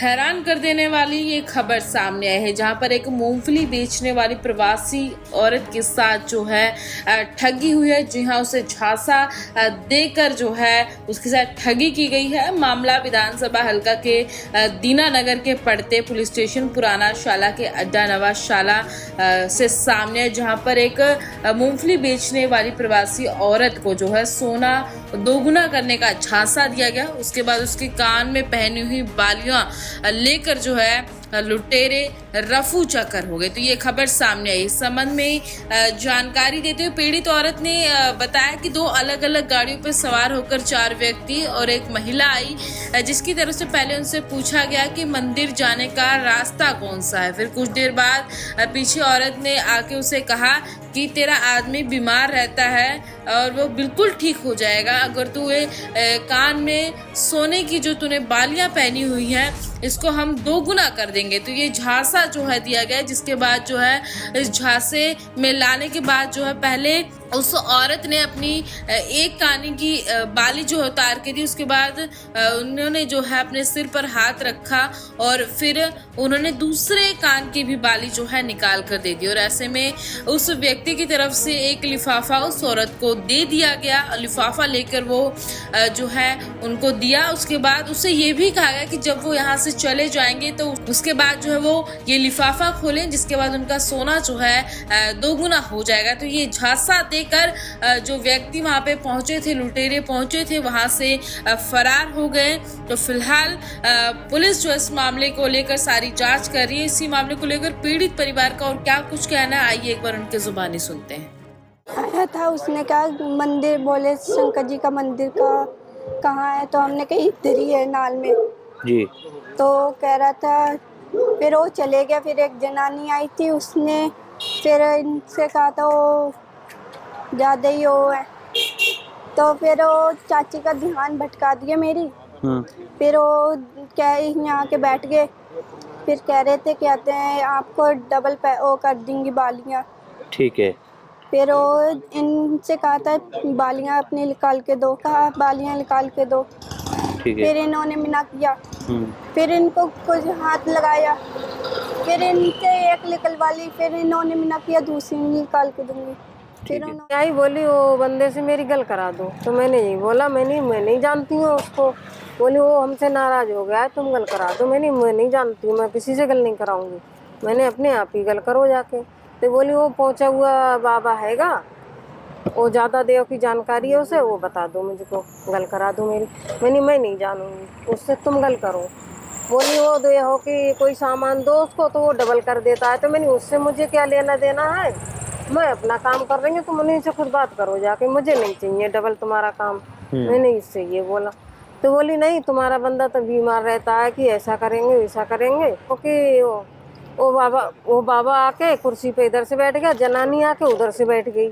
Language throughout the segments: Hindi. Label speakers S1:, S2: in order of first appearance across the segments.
S1: हैरान कर देने वाली ये खबर सामने आई है, जहां पर एक मूंगफली बेचने वाली प्रवासी औरत के साथ जो है ठगी हुई है। जी हां, उसे झांसा देकर जो है उसके साथ ठगी की गई है। मामला विधानसभा हल्का के दीनानगर के पड़ते पुलिस स्टेशन पुराना शाला के अड्डा नवाज शाला से सामने है, जहां पर एक मूंगफली बेचने वाली प्रवासी औरत को जो है सोना दोगुना करने का झांसा दिया गया। उसके बाद उसके कान में पहनी हुई बालियां लेकर जो है लुटेरे रफू चक्कर हो गए। तो ये खबर सामने आई। इस संबंध में जानकारी देते हुए पीड़ित औरत ने बताया कि 2 अलग अलग गाड़ियों पर सवार होकर 4 व्यक्ति और एक महिला आई, जिसकी तरफ से पहले उनसे पूछा गया कि मंदिर जाने का रास्ता कौन सा है। फिर कुछ देर बाद पीछे औरत ने आके उसे कहा कि तेरा आदमी बीमार रहता है और वो बिल्कुल ठीक हो जाएगा अगर तू कान में सोने की जो तूने बालियां पहनी हुई हैं इसको हम 2 गुना कर देंगे। तो ये झांसा जो है दिया गया, जिसके बाद जो है इस झांसे में लाने के बाद जो है पहले उस औरत ने अपनी एक कान की बाली जो उतार के दी। उसके बाद उन्होंने जो है अपने सिर पर हाथ रखा और फिर उन्होंने दूसरे कान की भी बाली जो है निकाल कर दे दी। और ऐसे में उस व्यक्ति की तरफ से एक लिफाफा उस औरत को दे दिया गया। लिफाफा लेकर वो जो है उनको दिया। उसके बाद उससे ये भी कहा गया कि जब वो यहाँ से चले जाएंगे तो उसके बाद जो है वो ये लिफाफा खोलें, जिसके बाद उनका सोना जो है 2 गुना हो जाएगा। तो ये झांसा देकर जो व्यक्ति वहां पे पहुंचे थे, लुटेरे पहुंचे थे, वहां से फरार हो गए। तो फिलहाल पुलिस जो इस मामले को लेकर सारी जांच कर रही है। इसी मामले को लेकर पीड़ित परिवार का और क्या कुछ कहना है, आइए एक बार उनके जुबानी सुनते हैं।
S2: आया था, उसने कहा मंदिर, बोले शंकर जी का मंदिर का कहाँ है, तो हमने कहा इधर ही है नाल में
S3: जी।
S2: तो कह रहा था। फिर वो चले गया। फिर एक जनानी आई थी, उसने फिर इनसे कहा था वो ज़्यादा ही वो है, तो फिर वो चाची का ध्यान भटका दिया मेरी। फिर वो क्या यहाँ के बैठ गए। फिर कह रहे थे कहते हैं आपको डबल वो कर देंगी बालियाँ।
S3: ठीक है।
S2: फिर वो इनसे कहा था बालियाँ अपनी निकाल के दो, कहा बालियाँ निकाल के दो।
S3: ठीक है।
S2: फिर इन्होंने मना किया। फिर इनको कुछ हाथ लगाया, फिर इनसे एक निकलवा ली। फिर इन्होंने मना किया दूसरी निकाल के दूंगी। फिर उन्होंने
S4: यही बोली वो बंदे से मेरी गल करा दो। तो मैंने यही बोला मैं नहीं जानती हूँ उसको। बोली वो हमसे नाराज हो गया है, तुम गल करा दो। मैं नहीं जानती हूँ, मैं किसी से गल नहीं कराऊंगी, मैंने अपने आप ही गल करो जाके। तो बोली वो पहुँचा हुआ बाबा हैगा, वो ज़्यादा देव की जानकारी है उसे, वो बता दो मुझको, गल करा दो मेरी। मैं नहीं जानूंगी, उससे तुम गल करो। बोली वो दो हो कि कोई सामान दो उसको तो वो डबल कर देता है। तो मैंने उससे मुझे क्या लेना देना है, मैं अपना काम कर रही हूँ, तुम उन्हीं से खुद बात करो जाके, मुझे नहीं चाहिए डबल तुम्हारा काम। मैंने इससे ये बोला। तो बोली नहीं तुम्हारा बंदा तो बीमार रहता है कि ऐसा करेंगे वैसा करेंगे। क्योंकि वो बाबा आके कुर्सी पे इधर से बैठ गया, जनानी आके उधर से बैठ गई।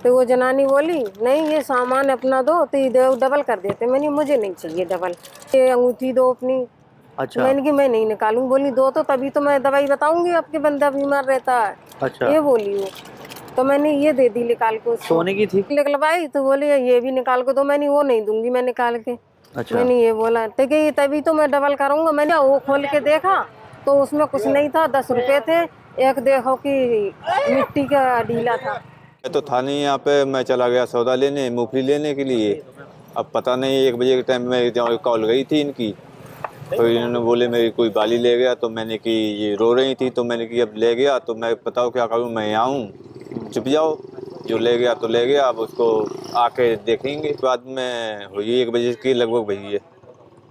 S4: तो वो जनानी बोली नहीं ये सामान अपना दो तो ये डबल कर देते। मैंने मुझे नहीं चाहिए डबल, ये अंगूठी दो अपनी।
S3: अच्छा।
S4: मैंने कि मैं नहीं निकालूंगी। बोली दो तो तभी तो मैं दवाई बताऊंगी, आपके बंदा बीमार रहता है।
S3: अच्छा।
S4: ये बोली वो। तो मैंने ये दे दी निकाल के उसको।
S3: सोने की थी?
S4: निकलवाई तो बोली ये भी निकाल के दो। मैंने वो नहीं दूंगी मैं निकाल के।
S3: अच्छा।
S4: मैंने ये बोला तो कि तभी तो मैं डबल करूंगा। मैंने वो खोल के देखा तो उसमें कुछ नहीं था, 10 रुपए थे। एक देखो कि मिट्टी का ढीला था।
S5: मैं तो था नहीं यहाँ पे, मैं चला गया सौदा लेने, मूंगफली लेने के लिए। अब पता नहीं 1 बजे के टाइम में कॉल गई थी इनकी, तो इन्होंने बोले मेरी कोई बाली ले गया। तो मैंने कि ये रो रही थी, तो मैंने कि अब ले गया तो मैं बताओ क्या करूँ, मैं यहाँ हूँ, चुप जाओ, जो ले गया तो ले गया, अब उसको आके देखेंगे। बाद में हुई 1 बजे की लगभग भई है।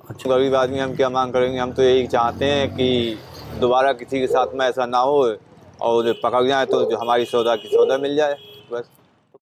S5: अच्छा। गरीब आदमी हम क्या मांग करेंगे, हम तो यही चाहते हैं कि दोबारा किसी के साथ में ऐसा ना हो और पकड़ जाए तो जो हमारी सौदा की सौदा मिल जाए।